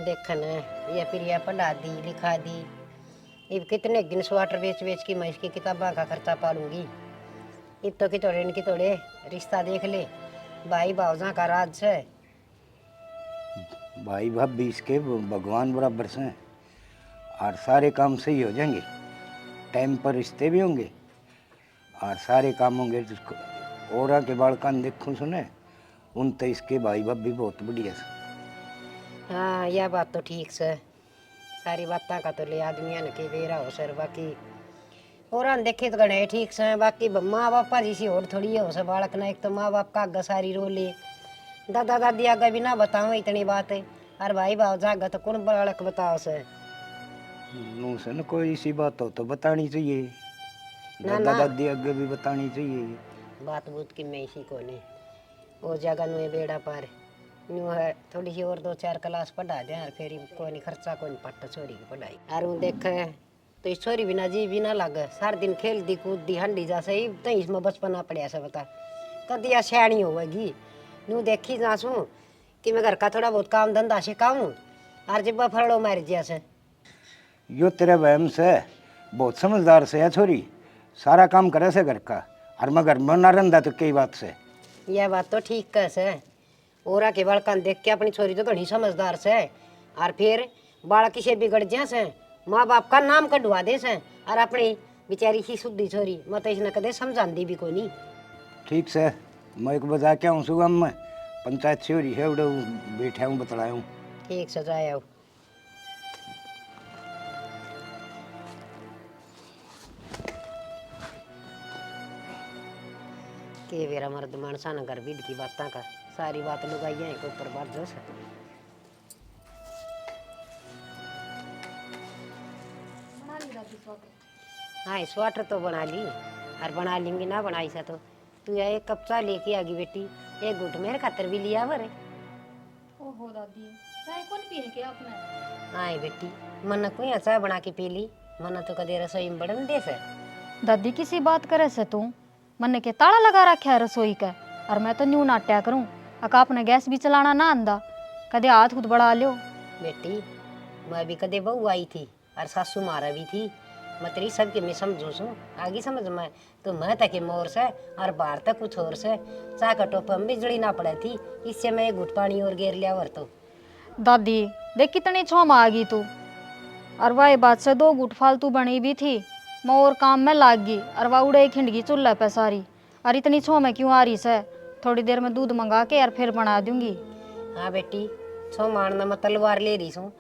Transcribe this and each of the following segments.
देखन ये फिर ये पढ़ा दी लिखा दी। अब कितने दिन स्वेटर बेच बेच की मैं इसकी किताबों का खर्चा पालूंगी। अब तो कितोड़े इनकी तोड़े रिश्ता देख ले। भाई भावजा का राज है। भाई भाभी इसके भगवान बराबर से हैं और सारे काम सही हो जाएंगे। टाइम पर रिश्ते भी होंगे और सारे काम होंगे। और के बालकान देखूं सुने उन तो इसके भाई भाभी बहुत बढ़िया से। हाँ यह बात तो ठीक से। सारी बातें का तो ले आदमियों ने के बेरा हो सर बाकी और देखे तो गणे ठीक से। बाकी माँ बापा जी सी और थोड़ी हो सर बालक ना। एक तो माँ बाप का आगे सारी रो ले दादा दादी आगे भी ना बताओ इतनी बात है। और भाई भाव जागा तो कौन बालक बताओ सर। नू से न कोई सी बात हो तो बतानी चाहिए। ना दादा ना दादी आगे भी बतानी चाहिए। बात बूत की मैं इसी को नहीं वो जगह नु बेड़ा पार न्यू है। थोड़ी सी और 2-4 क्लास पढ़ा दे और फिर कोई नहीं खर्चा कोई नहीं पट्टा छोरी की पढ़ाई। और वो देख तो इस छोरी बिना जी भी ना लगे सारा दिन खेल दी कूद दी हंडी जा सही तो इसमें बचपना पड़िया से बता कदी या सियाणी होगी। न्यू देखी जासू कि मैं घर का थोड़ा बहुत काम धंधा सिखाऊं और जब फरड़ो मार जिया से। यो तेरे वहम से बहुत समझदार से है छोरी। सारा काम करे से घर का और मैं घर में ना रंदा तो कई बात से। यह बात तो ठीक कह से। ओरा के बालकान देख के अपनी छोरी तो घनी समझदार से और फिर बालक से बिगड़ जा से माँ बाप का नाम कढ़वा दे से और अपनी बेचारी सी शुद्धि छोरी मैं तो इसने कदे समझाती भी कोई नहीं। ठीक से मैं एक बजा के आऊँ सुबह में पंचायत से हो रही है उड़े बैठा हूँ बतलाया हूँ। ठीक सजाया हो के वेरा मर्द मानसा न घर विद की बातें का सारी बात लुगाई है को ऊपर बात जो से। हाँ स्वेटर तो बना ली और बना लेंगे ना बनाई सा तो तू यह एक कप चाय लेके आगी बेटी। एक घुट मेरे खातर भी लिया वर। ओहो दादी चाय कौन पी के अपने। आए बेटी मन को यहाँ चाय बना के पी ली मन तो कदे रसोई में बड़न दे से। दादी किसी बात करे से तू मन के ताला लगा रखा है रसोई का और मैं तो न्यू नाट्या करूं अका अपने गैस भी चलाना ना आंदा कदे हाथ खुद बढ़ा लियो। बेटी मैं भी कदे बहू आई थी और सासू मारा भी थी मैं तेरी सबके मैं समझू सू आगे समझ में तो मैं तक मोर से और बाहर तक कुछ और से चाह का टोप में बिजली ना पड़े थी इससे मैं एक घुट पानी और गेर लिया वर तो। दादी देख कितनी छोम आ गई तू और वही बात से 2 गुट फालतू बनी भी थी मैं और काम में लाग गई और वह उड़े खिंड गई चूल्हा पे सारी और इतनी छोम है क्यों आ रही से। थोड़ी देर में दूध मंगा के और फिर बना दूंगी। हाँ बेटी छो मारना मैं तलवार ले रही हूँ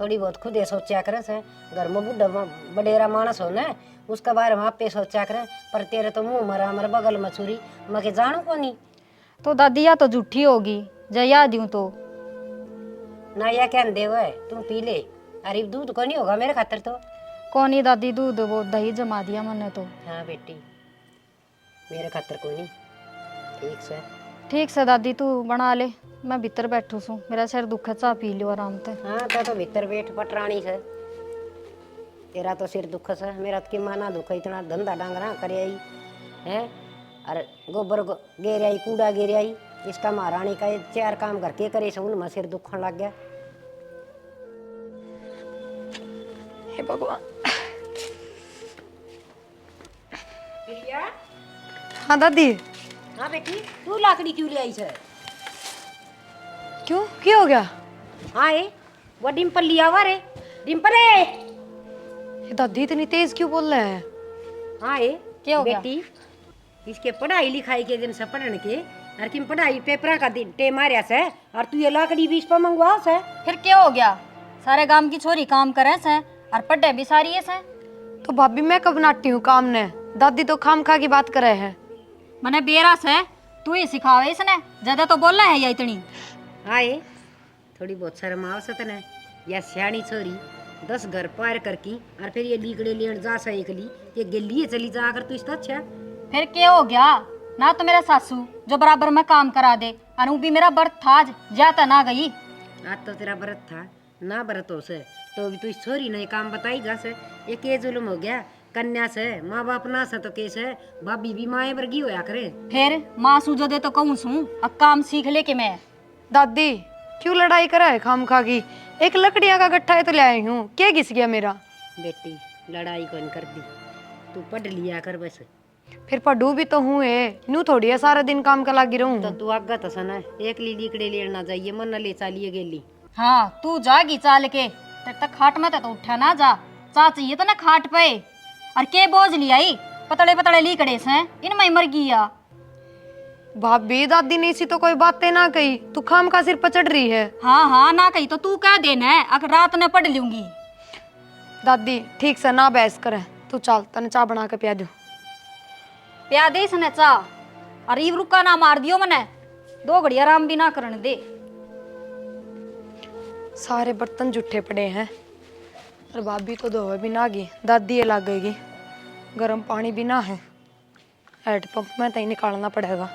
थोड़ी बहुत खुद ये सोचा करे से घर में बुढ़ा बडेरा मानस हो ना उसका बारे में आप पे सोचा करे पर तेरे तो मुंह मरा मर बगल में छुरी मैं के जानू को नहीं। तो दादी या तो झूठी होगी जया दूं तो ना या क्या दे हुए तुम पी ले अरे दूध को नहीं होगा मेरे खातर तो। कौन ही दादी दूध वो दही जमा दिया मैंने तो। हाँ बेटी मेरे खातर कोई नहीं ठीक से। ठीक से दादी तू बना ले मैं भीतर बैठू सू मेरा सिर दुख चाह पी लियो आराम से। हाँ तो भीतर बैठ पटरानी से तेरा तो सिर दुख से मेरा तो कि माना दुख इतना धंधा डांगरा कर आई है और गोबर गेर आई कूड़ा गेर आई इसका महारानी का 4 काम करके करे से उनमें सिर दुखन लग गया। हे भगवान। प्रिया हाँ दादी। हाँ बेटी तू लाकड़ी क्यों ले आई है। क्यों क्या हो गया। हाँ वो डिम्पल लिया हुआ रे डिम्पल है। ये दादी इतनी तेज क्यों बोल रहे हैं। हाँ क्या हो गया? बेटी इसके पढ़ाई लिखाई के दिन से पढ़न के और किम पढ़ाई पेपरा का दिन टे मारिया से और तू ये लाकड़ी भी इस पर मंगवा से। फिर क्या हो गया सारे गांव की छोरी काम करे से और पढ़े भी सारी है से। तो भाभी मैं कब नाटी हूँ काम ने दादी तो खाम खा की बात करे है। मने बेरा से तू ही सिखावे इसने ज्यादा तो बोलना है या इतनी। हाँ थोड़ी बहुत शर्म आवश्यक न या सियाणी छोरी 10 घर पार करकी और फिर ये लीकड़े लेन जा सा एकली ये गेलिए चली जा अगर तू इसका अच्छा। फिर क्या हो गया ना तो मेरा सासू जो बराबर में काम करा दे और भी मेरा बर्थ था आज जाता ना गई। आज तो तेरा व्रत था ना व्रत हो से तो भी तू इस छोरी ने काम बताई जा से ये के जुल्म हो गया कन्या से माँ बाप ना से तो कैसे भाभी भी माए वर्गी होया करे। फिर माँ सूझो दे तो कहूँ सू अब काम सीख ले के मैं। दादी क्यों लड़ाई करा है खाम खा की? एक लकड़ियां का गट्ठा है तो ले आई हूँ, क्या घिस गया मेरा? बेटी लड़ाई कौन कर दी, तू पढ़ लिया कर बस। फिर पढ़ू भी तो हूँ नू थोड़ी है सारा दिन काम का लागी रहूं। तो तू आगा तो सना एक ली लिकड़े लेना चाहिए, मन ले चालिए गेली। हाँ तू जागी चाल के, तेरे तक खाट में तो उठा ना जा। चा चाहिए तो ना खाट पे, और के बोझ लिया आई पतले पतले लीकड़े से इनमें मर गया। भाभी दादी ने इसी तो कोई बातें ना कही, तू खाम का सिर पर चढ़ रही है। हाँ हाँ ना कही तो तू कह देना है, अगर रात में पढ़ लूंगी। दादी ठीक से ना बहस करे, तू चल तने चाय बना के पिया दो। प्या दे सने चा, और इव रुका ना मार दियो मने, 2 घड़ी आराम भी ना करने दे। सारे बर्तन जूठे पड़े हैं, और भाभी तो धोवे भी ना गई, दादी ये लगेगी। गर्म पानी भी ना है, हैंडपंप में तो ही निकालना पड़ेगा।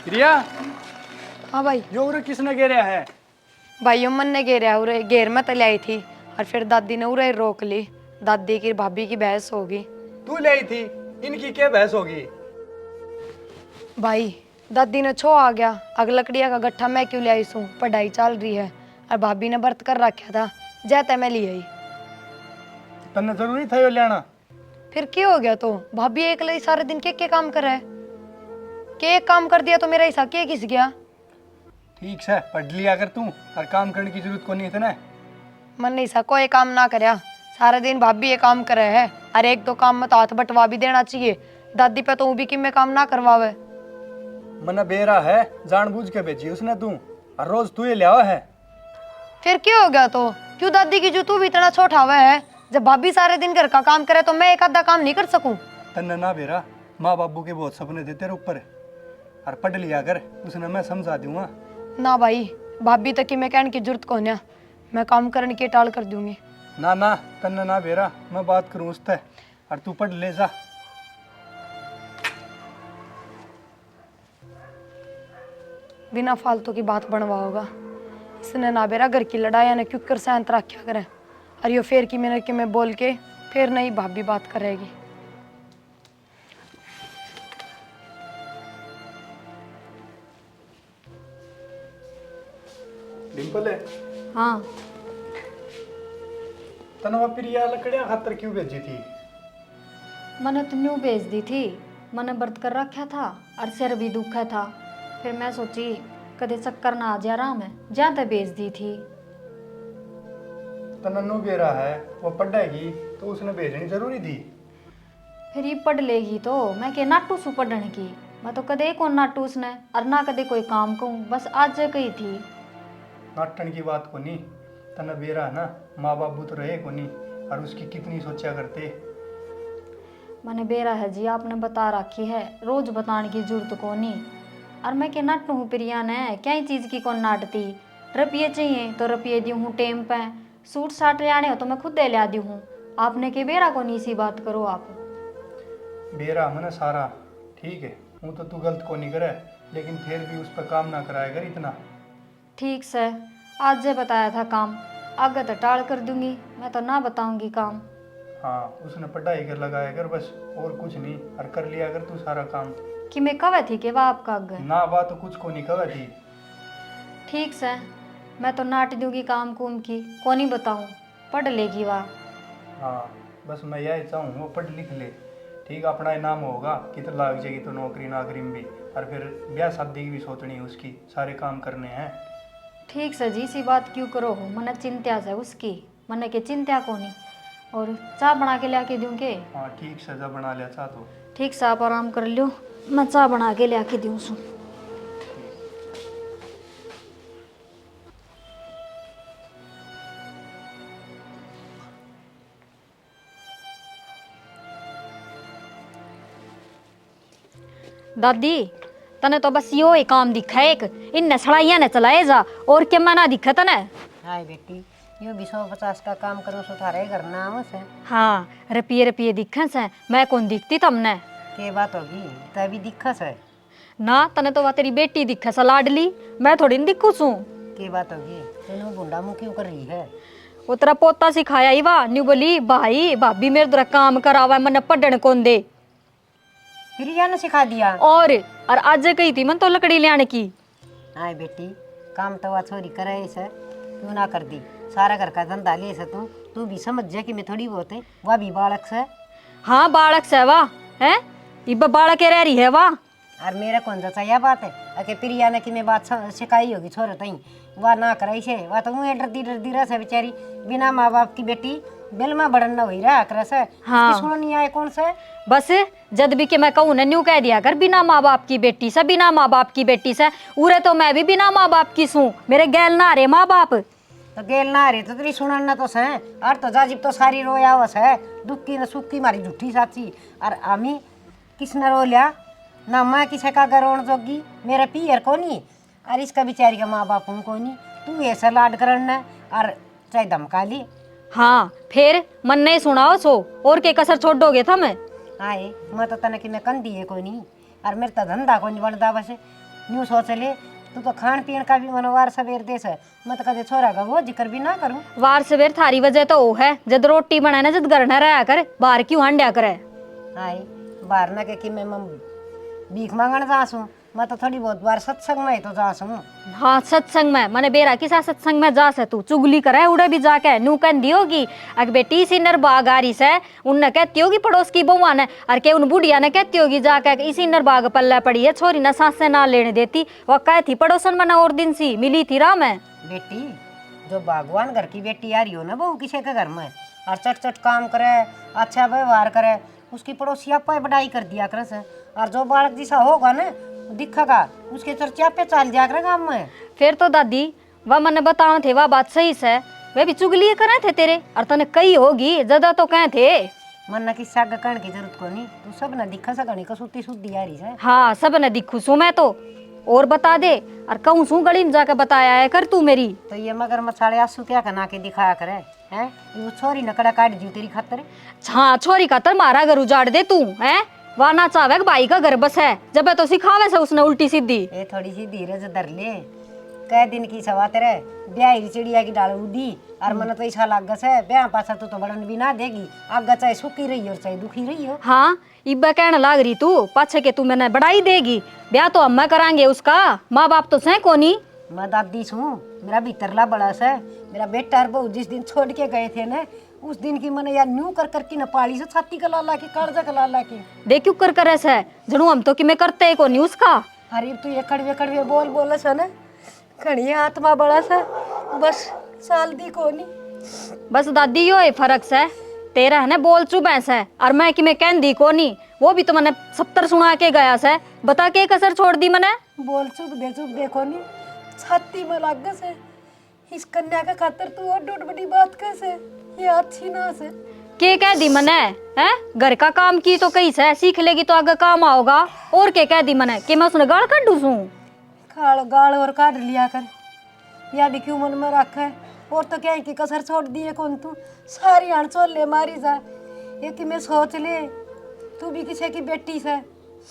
रिया, हाँ भाई। जो उरे किसने घेरा है? भाई मन ने घेरा, उरे घेर में तो लाई थी, और फिर दादी ने उरे रोक ली। दादी की भाभी की बहस होगी। तू ले आई थी, इनकी क्या बहस होगी? भाई दादी ने छो आ गया, अग लकड़िया का गट्ठा मैं क्यों ले आई सूं, पढ़ाई चल रही है, और भाभी ने व्रत कर रखा था, जैते मैं ले आई। तन्ने जरूरी था यो लेना? फिर क्या हो गया? तो भाभी एक लई सारे दिन के काम कर रहा है, के एक काम कर दिया तो मेरा हिस्सा के घिस गया। ठीक है, पढ़ लिया कर तू, और काम करने की जरूरत को नहीं है तने। मन नहीं सा कोई काम ना करया, सारा दिन भाभी ये काम करे है, और एक दो काम में तो हाथ बटवा भी देना चाहिए। दादी पे तो भी कि मैं काम ना करवावे। मना बेरा है, जानबूझ के भेजी उसने तू, और रोज तू ये ले आवा है। फिर क्या हो गया? तो क्यों दादी की जो तू भी इतना छोटा हुआ है, जब भाभी सारे दिन घर का काम करे तो मैं एक आधा काम नहीं कर सकूं? तन्ने ना बेरा, माँ बाबू के बहुत सपने थे तेरे ऊपर, और पढ़ लिया कर, उसने मैं समझा दूंगा। ना भाई, भाभी तक की मैं कहने की जरूरत को ना, मैं काम करने की टाल कर दूंगी। ना ना तन्ने ना बेरा, मैं बात करूँ उससे, और तू पढ़ ले जा। बिना फालतू की बात बनवाओगा, इसने ना बेरा घर की लड़ाई ने क्यों कर शांत रखा करे, और यो फेर की मैंने कि मैं बोल के फिर नहीं भाभी बात करेगी। डिम्पल है, हाँ तनवा प्रिया लकड़ियां खातर क्यों भेजी थी? मैंने तो न्यू भेज दी थी, मैंने व्रत कर रखा था, और सिर भी दुखा था, फिर मैं सोची कदे चक्कर ना आ जा रहा मैं, जहाँ तक भेज दी थी। तन्नू बेरा है, वो पढ़ेगी तो उसने भेजनी जरूरी थी। फिर ये पढ़ लेगी तो मैं के नाटू सु पढ़ने की, मैं तो कदे कौन नाटू उसने, और ना कदे कोई काम कहूँ, बस आज कही थी। नाटन की बात को नहीं, तना बेरा है ना, माँ बाबू तो रहे को नहीं, और उसकी कितनी सोचा करते। मैंने बेरा है जी, आपने बता रखी है, रोज बताने की जरूरत को नहीं, और मैं के नाटू हूँ प्रिया ने, क्या ही चीज़ की कौन नाटती। रुपये चाहिए तो रुपये दी हूँ टेम पे, सूट साट ले आने हो तो मैं खुद दे लिया दी हूँ, आपने के बेरा को नहीं सी बात करो आप। बेरा मैंने सारा ठीक है, हूँ तो तू गलत को नहीं करे, लेकिन फिर भी उस पर काम ना कराया कर इतना। ठीक से आज जे बताया था काम, आगे तो टाल कर दूंगी, मैं तो ना बताऊंगी काम। हाँ, उसने पढ़ाई कर लगाया कर बस, और कुछ नहीं, और कर लिया कर तू सारा काम। कि मैं कवे थी कि वह आपका आगे ना बात तो कुछ को नहीं कहा थी। ठीक से मैं तो नाट दूंगी काम कुम की, को नहीं बताऊं, पढ़ लेगी वह। हाँ, बस मैं यही चाहूँ वो पढ़ लिख ले, ठीक, अपना इनाम होगा, कितना लाग जाएगी तो नौकरी नागरी में भी, और फिर ब्याह शादी की भी सोचनी है उसकी, सारे काम करने हैं। ठीक से जी, सी बात क्यों करो हो, मने चिंता से उसकी, मने के चिंता को नहीं। और चाय बना के ला के दूँ के? हाँ ठीक, सजा बना लिया चाह तो। ठीक से आप आराम कर लो, मैं चाय बना के ला के दूँ सू। दादी तने तो बस यो ही काम दिखा है, एक इन सड़ाइया ने चलाए जा, और क्या मना दिखा तने? हाय बेटी, यो भी 150 का काम करो सो थारे घर ना आवस है। हाँ, रुपये रुपये दिखा से, मैं कौन दिखती तमने? के बात होगी, तभी दिखस है। ना तने तो वह तेरी बेटी दिखा सा लाडली, मैं थोड़ी न दिखू सू। के बात होगी, तेनू बुंडा मुँह क्यों कर रही है? वो तेरा पोता सिखाया ही वाह न्यू बोली भाई भाभी मेरे द्वारा काम करावा मन पढ़न कौन दे फिर या ने सिखा दिया। और आज कही थी मन तो लकड़ी ले आने की। हाँ बेटी, काम तो वह छोरी करे से क्यों ना कर दी, सारा घर का धंधा ले से तू भी समझ जा कि मैं थोड़ी बहुत है, वह भी बालक से। हाँ बालक से वाह है इब बालक के रह रही है वाह। और मेरा कौन सा यह बात है अके प्रिया ने कि मैं बात सिखाई होगी छोरे तई, वह ना कराई से, वह तो मुँह डरती रह से बेचारी, बिना माँ बाप की बेटी बेल में बड़न न हुई रहा कर से। हाँ। सुनो नहीं आए कौन से बस जद भी के मैं कहूँ ना न्यू कह दिया कर बिना माँ बाप की बेटी से, बिना माँ बाप की बेटी से, उरे तो मैं भी बिना माँ बाप की सूं, मेरे गैल ना रे माँ बाप। तो गेल ना रे तो तेरी सुनन ना तो से, और तो जाजिब तो सारी रोया वस है, दुख की न सुख की मारी झूठी साची, और आमी किसने रो लिया ना, मैं किसे का रोन जोगी, मेरा पियर कोनी, और इसका बेचारी का माँ बाप कोनी, तू ऐसा लाड करना और चाहे धमका ली। हाँ फिर मन नहीं सुनाओ सो और के कसर छोड़ दोगे था मैं। आए मैं तो तने कि मैं कंदी है कोई नहीं, और मेरे तो धंधा कोई नहीं बनता, बस न्यू सोच ले तू तो खान पीन का भी मनोवार सवेर देश है, मैं तो कदे छोरा का वो जिक्र भी ना करूं। वार सवेर थारी वजह तो वो है जद रोटी बनाए ना जद घर न रहा कर बाहर क्यों हांड्या करे। आए बाहर ना के कि मैं भीख मांगण जासूं, मैं तो थोड़ी बहुत बार सत्संग में तो जासूं। हाँ सत्संग में मने बेरा किसा सत्संग में जा से तू चुगली करे उड़े भी जाके नू कहती होगी अग बेटी इसी नर बाग आ रही से, उनने कहती होगी पड़ोस की बहुआ ने, और के उन बुढ़िया ने कहती होगी जाके इसी नर बाग पल्ले पड़ी है छोरी ना सांस से ना लेने देती, वह कह थी पड़ोसन मना और दिन सी मिली थी राह में। बेटी जो भगवान घर की बेटी आ रही हो ना बहू किसी के घर में, और चट चट काम करे, अच्छा व्यवहार करे, उसकी पड़ोसी आप बढ़ाई कर दिया कर से, और जो बालक जैसा होगा ना दिखेगा उसके चर्चा पे चल जाया कर गाँव में। फिर तो दादी वह मने बताओ थे वह बात सही से, वे भी चुगली करे थे तेरे, और तने कही होगी ज्यादा तो कहे थे। मन न किस्सा कहने की जरूरत को नहीं, तू सब न दिखा सकनी को सुती सुधी आ रही है। हाँ सब ने दिखू सू मैं तो, और बता दे और कहूँ सू गली में जाकर बताया है कर तू मेरी। तो ये मगर मछाड़े आंसू क्या कना के दिखाया करे हैं, वो छोरी नकड़ा काट दी तेरी खातर। हाँ छोरी खातर मारा घर उजाड़ दे तू है, वह ना चाहे भाई का घर बस है जब तो सिखावे से उसने उल्टी सीधी। ये थोड़ी सी धीरज धर ले, कई दिन की सवा तेरे ब्याह चिड़िया की डाल उड़ी, और मन तो ऐसा लाग है ब्याह पासा तो बढ़न भी ना देगी, आगे चाहे सुखी रही हो चाहे दुखी रही हो। हाँ इब्बा कहने लाग रही तू पाछे के तू मैंने बढ़ाई देगी, ब्याह तो हम करांगे उसका, माँ बाप तो सह कोनी। मैं दादी छूँ, मेरा भीतरला बड़ा सा, मेरा बेटा और बहू जिस दिन छोड़ के गए थे ना, उस दिन की मैंने यार न्यू कर करके न पाली से छाती का लाला की कालजा का लाला की देख क्यों कर ऐसा है जनू हम तो कि मैं करते है कोनी उसका। अरे तू ये कड़वे कड़वे बोल सा ना, खड़ी आत्मा बड़ा सा, बस साल दी कोनी। बस दादी यो है फर्क से, तेरा है ना बोल चुप है और मैं कि मैं कह दी कोनी, वो भी तो मैंने 70 सुना के गया से, बता के कसर छोड़ दी मैंने। बोल चुप दे कोनी, छाती में लाग से, इस कन्या का खातर तू और डूड बड़ी बात कैसे, ये अच्छी ना से के कह दी मैंने है, घर का काम की तो कहीं से सीख लेगी तो आगे काम आओगा, और के कह दी मैंने कि मैं उसने गाल काटू सू। गाल और काट लिया कर, या भी क्यों मन में रखा है, और तो क्या है कि कसर छोड़ दिए कौन तू, सारी हण छोड़ ले मारी जा, ये कि मैं सोच ले तू भी किसी की बेटी से।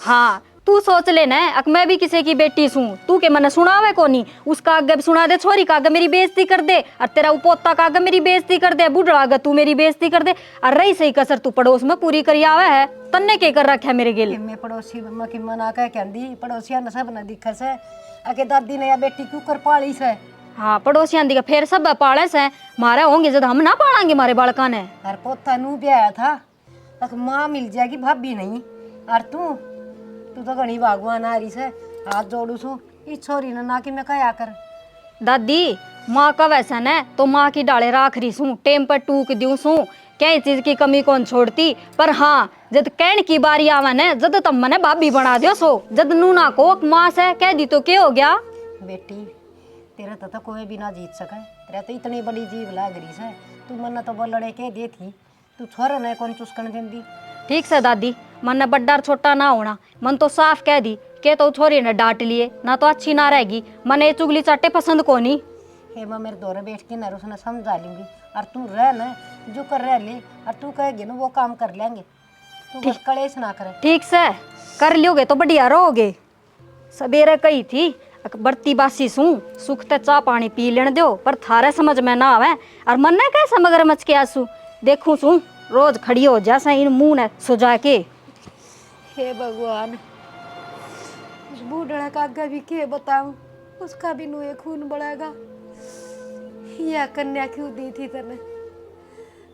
हाँ तू सोच लेना अक मैं भी किसी की बेटी सूं, तू के मैंने सुनावे कोनी, उसका आगे सुना दे, छोरी का आगे मेरी बेइज्जती कर दे, और तेरा पोता का आगे मेरी बेइज्जती कर दे, बूढ़ा आगे तू मेरी बेइज्जती कर दे, और रही सही कसर तू पड़ोस में पूरी करी आवे है, तन्ने के कर रखा है मेरे गिल। मैं पड़ोसी की मना कह कहंदी पड़ोसिया ने सब न दिखा से, अके दादी ने या बेटी क्यों कर पाली से। हाँ पड़ोसियां दी का फिर सब पाले से, मारे होंगे जब हम ना पालेंगे मारे बालका ने। और पोता नू ब्याह था, अक माँ मिल जाएगी भाभी नहीं, और तू तो घनी भगवान आ रही से, हाथ जोड़ू सू इस छोरी ने ना कि मैं कया कर। दादी माँ का वैसा न तो माँ की डाले राख रही सू, टेम पर टूक दूं सू, क्या चीज की कमी कौन छोड़ती, पर हाँ जद कहन की बारी आवे न जद तब मने भाभी बना दियो सो, जद नूना को माँ से कह दी तो क्या हो गया। बेटी तेरा तो कोई भी ना जीत सके, तेरा तो इतनी बड़ी जीव लाग रही से, तू मन तो बोलने के दे थी, तू छोरा ने कौन चुस्कन देंदी। ठीक से दादी मन ने बड्डा छोटा ना होना, मन तो साफ कह दी के तो छोरी ने डांट लिए ना तो अच्छी ना रहेगी, मन ये चुगली चाटे पसंद को नहीं। हे मैं मेरे दौरे बैठ के ना उसने समझा लूंगी, और तू रह ना जो कर रह ले, और तू कहेगी ना वो काम कर लेंगे, तू बस कलेश ना करे। ठीक से कर लियोगे तो बढ़िया रहोगे। सवेरे कही थी बरती बासी सू सुख ते चाह पानी पी लेने दो, पर थारे समझ में ना आवे। और मन ने कैसे मगरमच्छ के आंसू देखूं सू रोज खड़ी हो जैसा इन मुंह ने सुजा के। हे भगवान, उस बूढ़ा का आगे भी के बताऊं, उसका भी नुए खून बढ़ेगा। यह कन्या क्यों दी थी तने?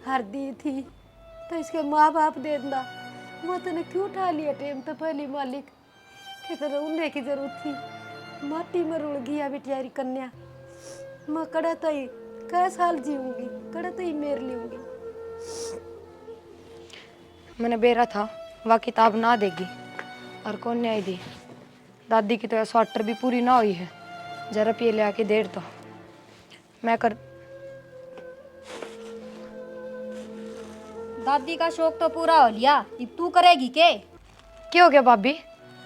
हर दी थी तो इसके माँ बाप दे दा, वो तने क्यों उठा लिया टेम तो पहली मालिक के तरह उन्हें की जरूरत थी। माटी में रुड़ गया बेटियारी कन्या। मैं कड़ा तो ही कै साल जीऊंगी, कड़ा तो ही मेर लूंगी। मैंने बेरा था वह किताब ना देगी और कौन न्याय दी। दादी की तो स्वाटर भी पूरी ना हुई है, जरा पिए ले आके देर तो मैं कर। दादी का शौक तो पूरा हो लिया, अब तू करेगी के? क्या हो गया भाभी?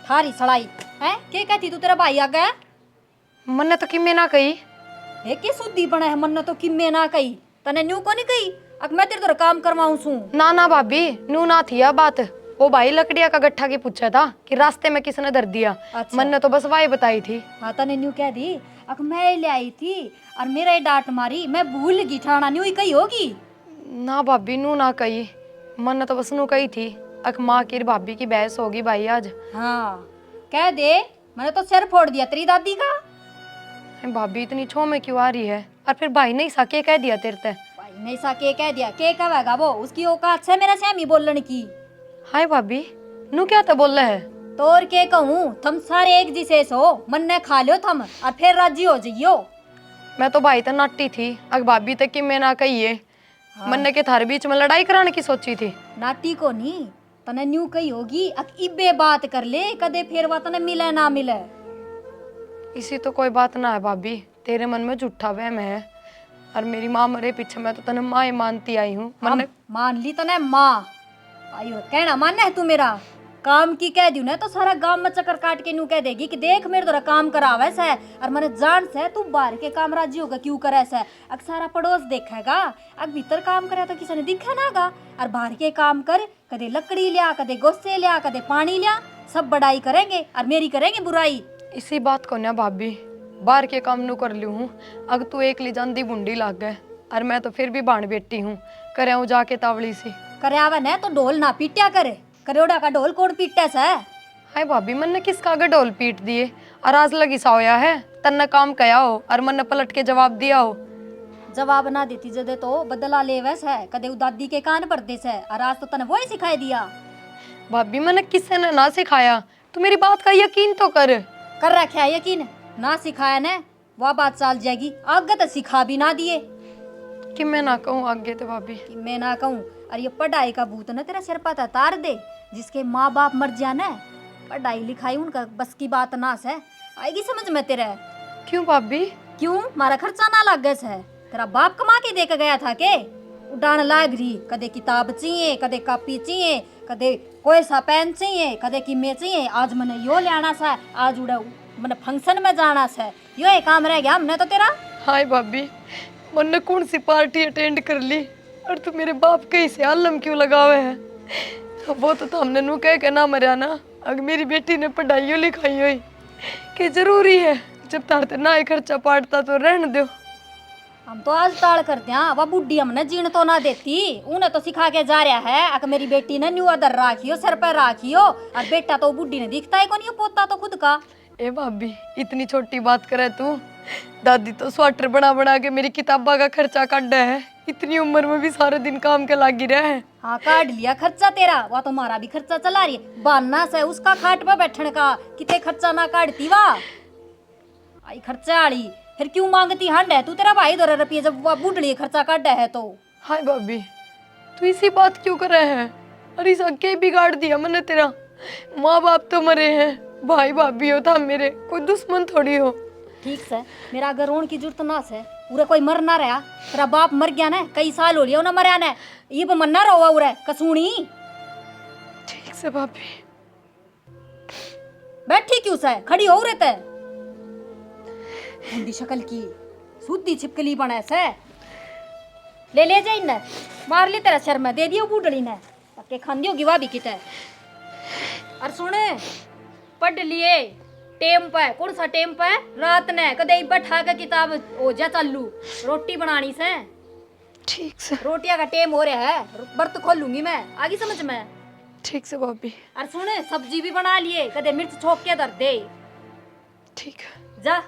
थारी सड़ाई है के कहती तू तेरा भाई आ गया? मन ने तो किम्मे ना कही। के सुधी बना है, मन ने तो किम्मे ना कही, तने न्यू को नहीं कही? अब मैं तेरे तो काम करवाऊं सू। ना ना भाभी, नू ना थी यह बात। वो भाई लकड़िया का गट्ठा की पूछा था कि रास्ते में किसने धर दिया। अच्छा। मन ने तो बस वाही बताई थी। हाँ तने न्यू कह दी, अब मैं ले आई थी और मेरा ही डांट मारी, मैं भूल गई ठाना न्यू ही कही होगी। ना भाभी, नू ना कही। मन ने तो बस नू कही थी अक माँ की भाभी की बहस होगी भाई आज। हाँ कह दे, मैंने तो सिर फोड़ दिया तेरी दादी का। भाभी इतनी छो में क्यों आ रही है? और फिर भाई ने सा के कह दिया तेरे ते? भाई नहीं सा के कह दिया, के कहेगा वो? उसकी औकात है मेरा सैमी बोलने की। हाय भाभी, नू क्या तो बोल है? तोर के कहूँ, थम सारे एक जिसे सो मन ने खा लियो थम और फिर राजी हो जाइयो। मैं तो भाई तो नाटी थी, अग भाभी तक कि मैं ना कहिए। मन ने के थारे बीच में लड़ाई कराने की सोची थी। नाटी को नहीं, तने न्यू कही होगी अक इबे बात कर ले, कदे फिर वा तने मिले ना मिले। इसी तो कोई बात ना है भाभी, तेरे मन में झूठा वहम है। और मेरी माँ मरे पीछे मैं तो तने माँ ही मानती आई हूँ। मन मान ली तने माँ, आयो कहना मानना है तू मेरा काम की कह दियो ना तो सारा गांव में चक्कर काट के न्यू कह देगी कि देख मेरे द्वारा काम करावे से और मैंने जान से तू बाहर के काम राजी होगा क्यों करे से। अग सारा पड़ोस देखेगा, अग भीतर काम करे तो किसी ने दिखे नागा। और बाहर के काम कर, कदे लकड़ी लिया, कदे गोस्से लिया, कदे पानी लिया, सब बड़ाई करेंगे और मेरी करेंगे बुराई। इसी बात को ना भाभी, बाहर के काम नू कर लू हूँ। अग तू एक ली जांदी बुंडी लाग गए और मैं तो फिर भी बाण बेटी हूँ, करे हूँ जाके तावली सी। करे आवे न तो ढोल ना पीटा करे, करोड़ा का ढोल कौन पीटे से? हाय भाभी, मन ने किसका आगे ढोल पीट दिए और आज लगी साया है तन्ने काम कया हो और मन ने पलट के जवाब दिया हो। जवाब ना देती जदे तो बदला ले वैस है, कदे दादी के कान पर दे से और आज तो तने वही सिखाई दिया। भाभी मैंने किसी ने ना सिखाया, तू मेरी बात का यकीन तो कर रखा है यकीन? ना सिखाया ने वह बात चल जाएगी, आगे तो सिखा भी ना दिए कि मैं ना कहूँ आगे तो भाभी। कि मैं ना कहूँ। और ये पढ़ाई का भूत न तेरा सिर पर तार दे, जिसके माँ बाप मर जाने, पढ़ाई लिखाई उनका बस की बात ना से आएगी समझ में तेरे। क्यों भाभी? क्यों? मारा खर्चा ना लग गया से? तेरा बाप कमा के दे के गया था के? उड़ान लाग रही, कदे किताब चाहिए, कदे कॉपी चाहिए, कदे कोई सा पेन चाहिए, कदे किमे चाहिए। आज मैंने यो लेना सा, आज उड़ा मैंने फंक्शन में जाना सा, यो एक काम रह गया हमने तो तेरा। हाय भाभी, मैंने कौन सी पार्टी अटेंड कर ली और तू मेरे बाप के से आलम क्यों लगावे है? वो तो हमने नू कह के ना मरिया ना, अगर मेरी बेटी ने पढ़ाई लिखाई हुई कि जरूरी है, जब तारते ना ही खर्चा पाटता तो रहने दो। हम तो आज टाल करते हैं, वह बुढ़ी हमने जीण तो ना देती, उन्हें तो सिखा के जा रहा है अगर मेरी बेटी ने न्यू अदर राखियो, सर पर राखियो। और बेटा तो बुढ़ी ने दिखता है कौन, पोता तो खुद का। ए भाभी, इतनी छोटी बात करे तू। दादी तो स्वेटर बना बना के मेरी किताबा का खर्चा काट है, इतनी उम्र में भी सारे दिन काम के लागी रहे हैं। हाँ काट लिया खर्चा तेरा, वह तो हमारा भी खर्चा चला रही है। बाना से उसका खाट पर बैठने का कितने खर्चा ना काटती वाह आई खर्चा आड़ी, फिर क्यों मांगती हंड है तू? तेरा भाई दो रुपये जब वह बुढ़ड़ी खर्चा काट है तो। हाय भाभी, तू इसी बात क्यों कर रहे हैं? अरे सबके बिगाड़ दिया मैंने तेरा। माँ बाप तो मरे हैं, भाई भाभी हो था मेरे, कोई दुश्मन थोड़ी हो। ठीक से मेरा अगर रोन की जरूरत ना से, उरे कोई मर ना रहा। तेरा बाप मर गया ना, कई साल हो लिया ना मरया ने, ये पर मरना रहा उरे कसूनी। ठीक से भाभी। बैठी क्यों से, खड़ी हो रहते बुढ़ी शक्ल की सूदी छिपकली बने से। ले जा इन्हें, मार ली तेरा सिर में, दे दियो बूढ़ड़ी ने, पक्के खान दियो गिवा भी किते। और सुने, पढ़ लिए टेम पे कौन सा टेम पे रात ने कदे बैठा के किताब हो जा चालू रोटी बनानी से ठीक से रोटियां का टेम हो रहा है बर्त खोलूंगी मैं आगे समझ में ठीक से भाभी और सुन सब्जी भी बना लिए कदे मिर्च छोक के धर दे ठीक है जा